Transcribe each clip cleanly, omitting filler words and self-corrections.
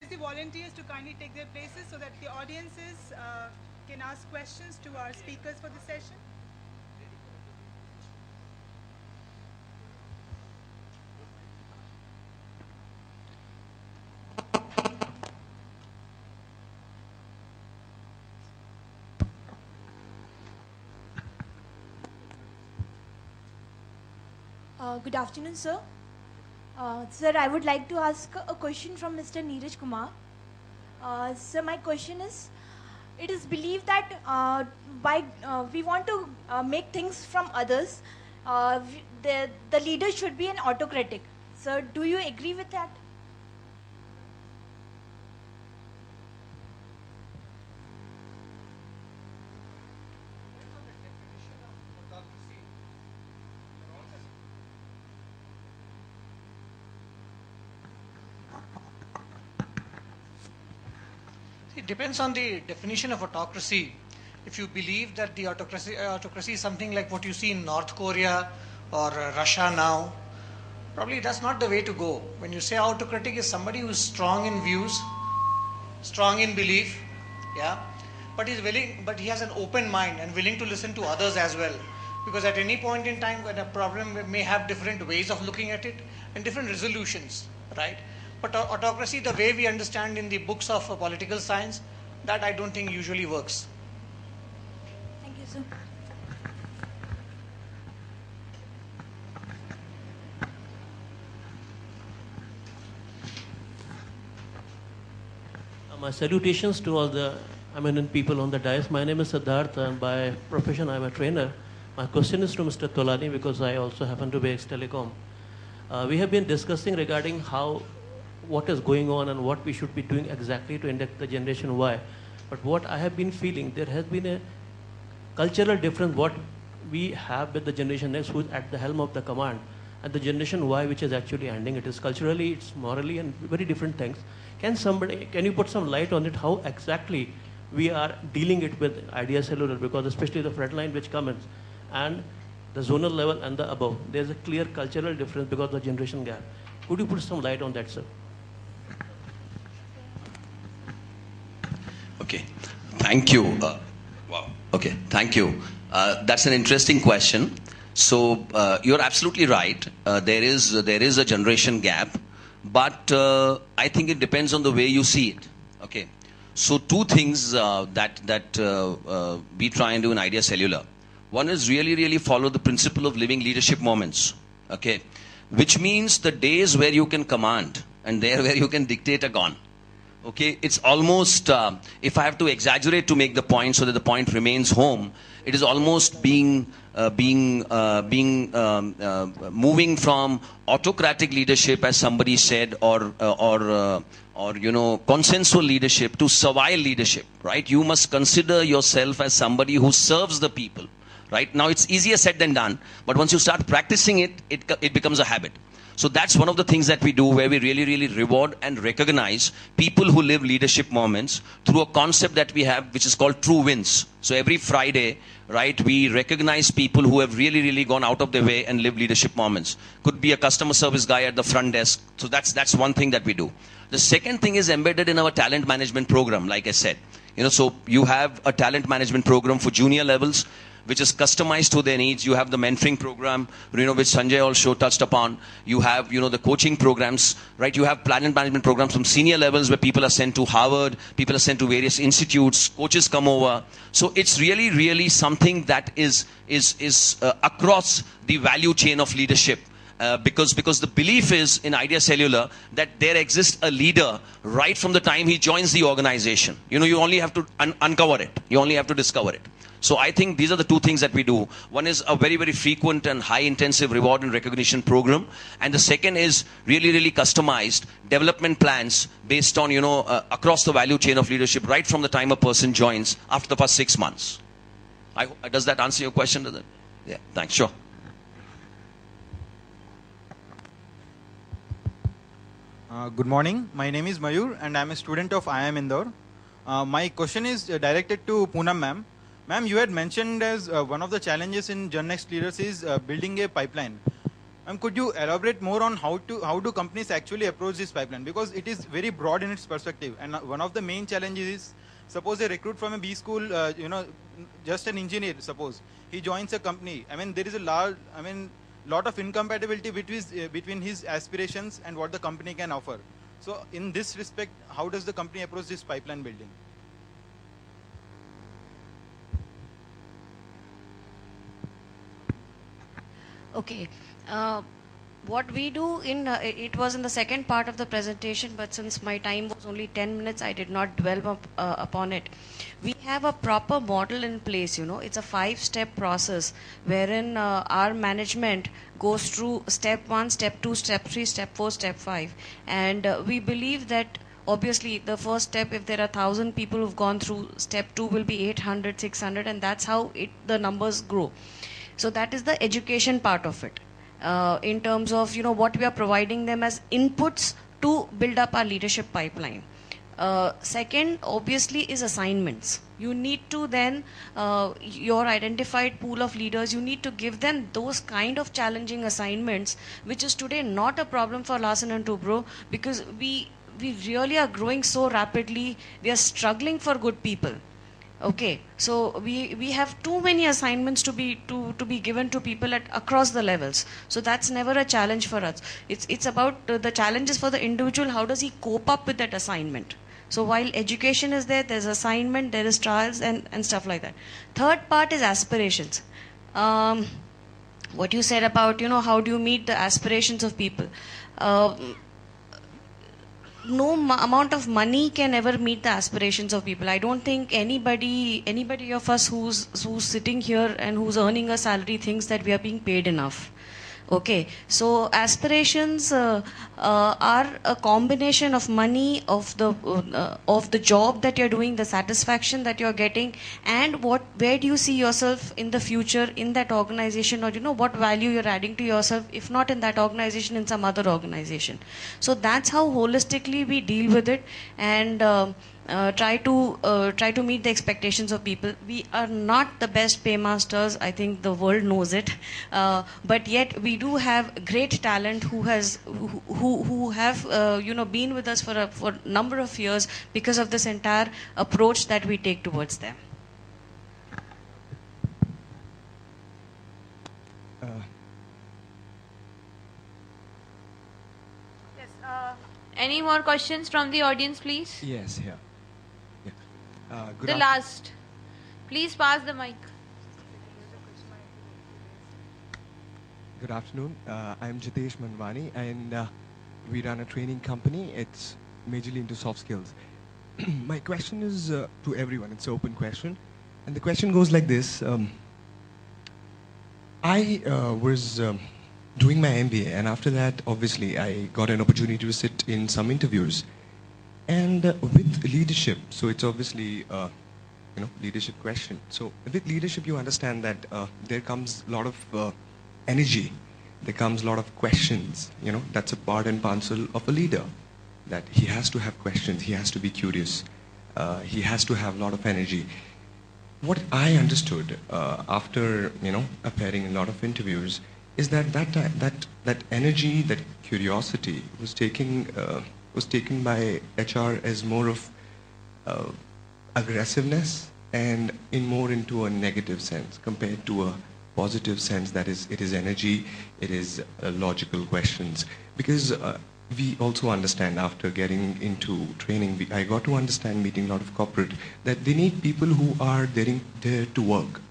The volunteers to kindly take their places so that the audiences can ask questions to our speakers for the session. Good afternoon, sir. Sir, I would like to ask a question from Mr. Neeraj Kumar. Sir, my question is, it is believed that we want to make things from others, the leader should be an autocratic. Sir, do you agree with that? It depends on the definition of autocracy. If you believe that the autocracy is something like what you see in North Korea or Russia now, probably that's not the way to go. When you say autocratic is somebody who is strong in views, strong in belief, yeah, but he has an open mind and willing to listen to others as well. Because at any point in time when a problem may have different ways of looking at it and different resolutions, right? But autocracy, the way we understand in the books of political science, that I don't think usually works. Thank you, sir. My salutations to all the eminent people on the dais. My name is Siddharth, and by profession I'm a trainer. My question is to Mr. Tolani because I also happen to be ex-telecom. We have been discussing regarding what is going on and what we should be doing exactly to induct the Generation Y. But what I have been feeling, there has been a cultural difference what we have with the Generation X, who is at the helm of the command, and the Generation Y, which is actually handling it. Is culturally, it's morally, and very different things. Can you put some light on it, how exactly we are dealing it with Idea Cellular, because especially the front line which comes and the zonal level and the above, there's a clear cultural difference because of the generation gap. Could you put some light on that, sir? Okay, thank you. Wow. Okay, thank you. That's an interesting question. So you're absolutely right. There is a generation gap, but I think it depends on the way you see it. Okay. So two things that we try and do in Idea Cellular. One is really follow the principle of living leadership moments. Okay, which means the days where you can command and there where you can dictate are gone. Okay, it's almost, if I have to exaggerate to make the point so that the point remains home, it is almost moving from autocratic leadership, as somebody said, or consensual leadership to servile leadership, right? You must consider yourself as somebody who serves the people, right? Now it's easier said than done, but once you start practicing it, it becomes a habit. So that's one of the things that we do, where we really reward and recognize people who live leadership moments through a concept that we have, which is called True Wins. So every Friday, right, we recognize people who have really gone out of their way and live leadership moments. Could be a customer service guy at the front desk. So that's one thing that we do. The second thing is embedded in our talent management program, like I said. So you have a talent management program for junior levels, which is customized to their needs. You have the mentoring program, which Sanjay also touched upon. You have, the coaching programs, right? You have talent management programs from senior levels where people are sent to Harvard, people are sent to various institutes, coaches come over. So it's really something that is across the value chain of leadership. Because the belief is in Idea Cellular that there exists a leader right from the time he joins the organization. You only have to uncover it. You only have to discover it. So I think these are the two things that we do. One is a very frequent and high intensive reward and recognition program. And the second is really customized development plans based on, across the value chain of leadership right from the time a person joins after the first 6 months. Does that answer your question? Yeah, thanks. Sure. Good morning. My name is Mayur and I am a student of IIM Indore. My question is directed to Poonam ma'am. Ma'am, you had mentioned as one of the challenges in GenNext leaders is building a pipeline. Could you elaborate more on how do companies actually approach this pipeline? Because it is very broad in its perspective, and one of the main challenges is, suppose a recruit from a B school, just an engineer, suppose he joins a company. There is a lot of incompatibility between his aspirations and what the company can offer. So in this respect, how does the company approach this pipeline building? Okay. What we do it was in the second part of the presentation, but since my time was only 10 minutes, I did not dwell upon it. We have a proper model in place, it's a 5-step process wherein our management goes through step 1, step 2, step 3, step 4, step 5. And we believe that obviously the first step, if there are 1,000 people who've gone through, step 2 will be 800, 600, and that's how the numbers grow. So that is the education part of it. In terms of what we are providing them as inputs to build up our leadership pipeline. Second, obviously, is assignments. You need to then, your identified pool of leaders, you need to give them those kind of challenging assignments, which is today not a problem for Larsen & Toubro, because we really are growing so rapidly. We are struggling for good people. Okay, so we have too many assignments to be given to people across the levels. So that's never a challenge for us. It's about the challenges for the individual. How does he cope up with that assignment? So while education is there, there's assignment, there is trials and stuff like that. Third part is aspirations. What you said about how do you meet the aspirations of people? No amount of money can ever meet the aspirations of people. I don't think anybody of us who's sitting here and who's earning a salary thinks that we are being paid enough. Okay, so aspirations are a combination of money, of the job that you're doing, the satisfaction that you're getting, and where do you see yourself in the future in that organization, or what value you're adding to yourself, if not in that organization, in some other organization. So that's how holistically we deal with it, and try to meet the expectations of people. We are not the best paymasters. I think the world knows it, but yet we do have great talent who have been with us for a number of years because of this entire approach that we take towards them. Yes. Any more questions from the audience, please? Yes, here. The last. Please pass the mic. Good afternoon. I'm Jitesh Manwani, and we run a training company. It's majorly into soft skills. My question is to everyone. It's an open question. And the question goes like this. I was doing my MBA, and after that, obviously, I got an opportunity to sit in some interviews. And with leadership, so it's obviously, leadership question. So with leadership, you understand that there comes a lot of energy. There comes a lot of questions. That's a part and parcel of a leader, that he has to have questions. He has to be curious. He has to have a lot of energy. What I understood after, appearing in a lot of interviews is that energy, that curiosity was taken by HR as more of aggressiveness and more into a negative sense compared to a positive sense, that is, it is energy, it is logical questions. Because we also understand, after getting into training, I got to understand, meeting a lot of corporate, that they need people who are there to work.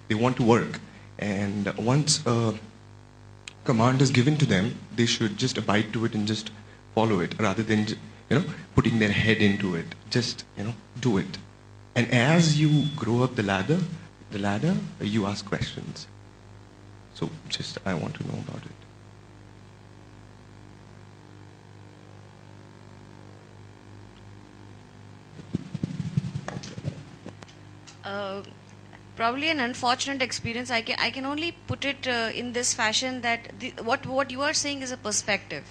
They want to work. And once a command is given to them, they should just abide to it and just follow it, rather than putting their head into it. Just do it. And as you grow up the ladder, you ask questions. So just I want to know about it. Probably an unfortunate experience. I can only put it in this fashion, that what you are saying is a perspective.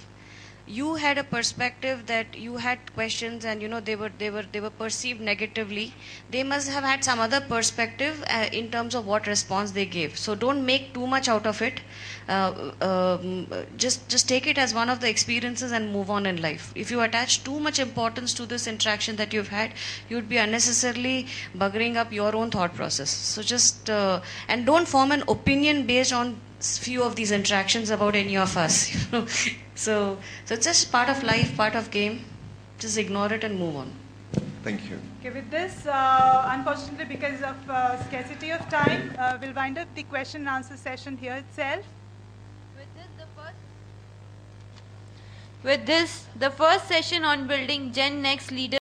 you had a perspective that you had questions and they were perceived negatively, they must have had some other perspective in terms of what response they gave. So don't make too much out of it. Just take it as one of the experiences and move on in life. If you attach too much importance to this interaction that you've had, you'd be unnecessarily buggering up your own thought process. So just and don't form an opinion based on few of these interactions about any of us. So it's just part of life, part of game. Just ignore it and move on. Thank you. Okay, with this, unfortunately, because of scarcity of time, we'll wind up the question and answer session here itself. With this, the first session on building GenNext leader